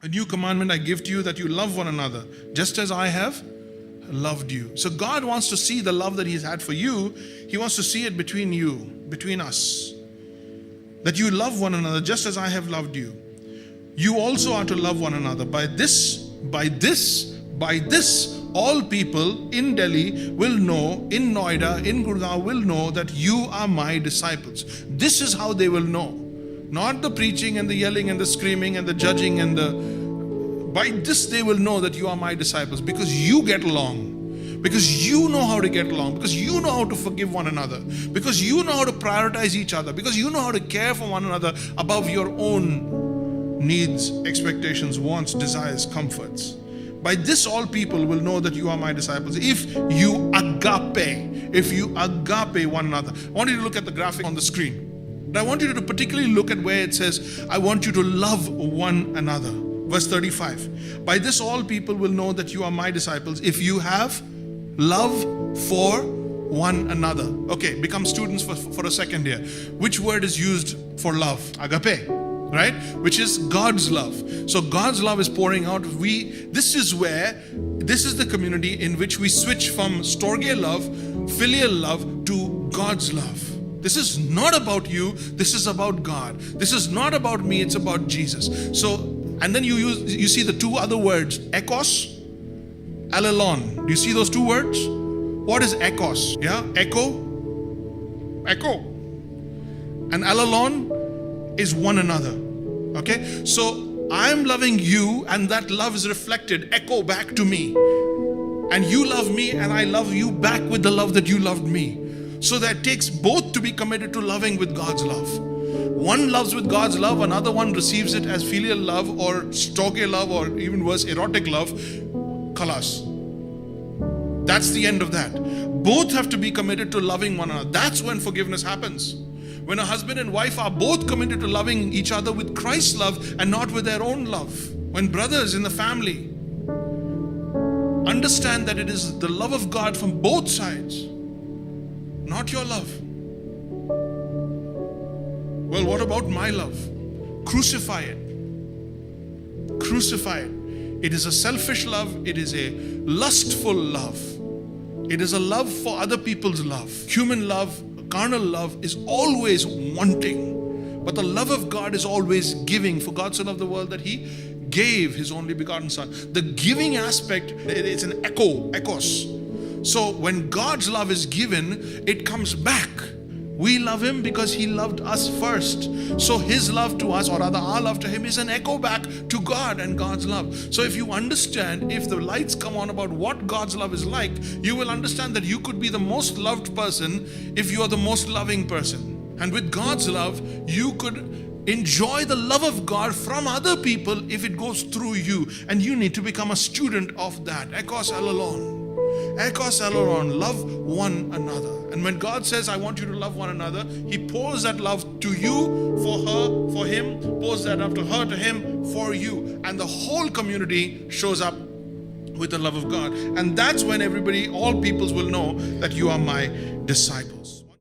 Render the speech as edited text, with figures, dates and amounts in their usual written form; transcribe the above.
A new commandment I give to you, that you love one another, just as I have loved you. So God wants to see the love that He's had for you. He wants to see it between you, between us. That you love one another, just as I have loved you. You also are to love one another. By this, all people in Delhi will know, in Noida, in Gurgaon will know that you are my disciples. This is how they will know. Not the preaching and the yelling and the screaming and the judging and by this they will know that you are my disciples, because you get along, because you know how to get along, because you know how to forgive one another, because you know how to prioritize each other, because you know how to care for one another above your own needs, expectations, wants, desires, comforts. By this all people will know that you are my disciples, if you agape one another. I want you to look at the graphic on the screen. But I want you to particularly look at where it says, I want you to love one another. Verse 35. By this all people will know that you are my disciples, if you have love for one another. Okay, become students for a second here. Which word is used for love? Agape, right? Which is God's love. So God's love is pouring out. This is the community in which we switch from storge love, filial love, to God's love. This is not about you, this is about God. This is not about me, it's about Jesus. So, and then you see the two other words, ekos, allelon. Do you see those two words? What is ekos? Yeah, echo. And allelon is one another. Okay, so I'm loving you, and that love is reflected, echo back to me. And you love me, and I love you back with the love that you loved me. So that takes both to be committed to loving with God's love. One loves with God's love, another one receives it as filial love or storge love, or even worse, erotic love. Khalas. That's the end of that. Both have to be committed to loving one another. That's when forgiveness happens. When a husband and wife are both committed to loving each other with Christ's love and not with their own love. When brothers in the family understand that it is the love of God from both sides, not your love. Well, what about my love? Crucify it. Crucify it. It is a selfish love. It is a lustful love. It is a love for other people's love. Human love, carnal love is always wanting. But the love of God is always giving. For God so loved the world that He gave His only begotten Son. The giving aspect, it's an ekos. So when God's love is given, it comes back. We love Him because He loved us first. So His love to us, or rather our love to Him, is an echo back to God and God's love. So if you understand, if the lights come on about what God's love is like, you will understand that you could be the most loved person if you are the most loving person. And with God's love, you could enjoy the love of God from other people if it goes through you. And you need to become a student of that. Ekos allelon. Ekos allelon, love one another. And when God says, I want you to love one another, He pours that love to you, for her, for him, pours that love to her, to him, for you. And the whole community shows up with the love of God. And that's when all peoples will know that you are my disciples.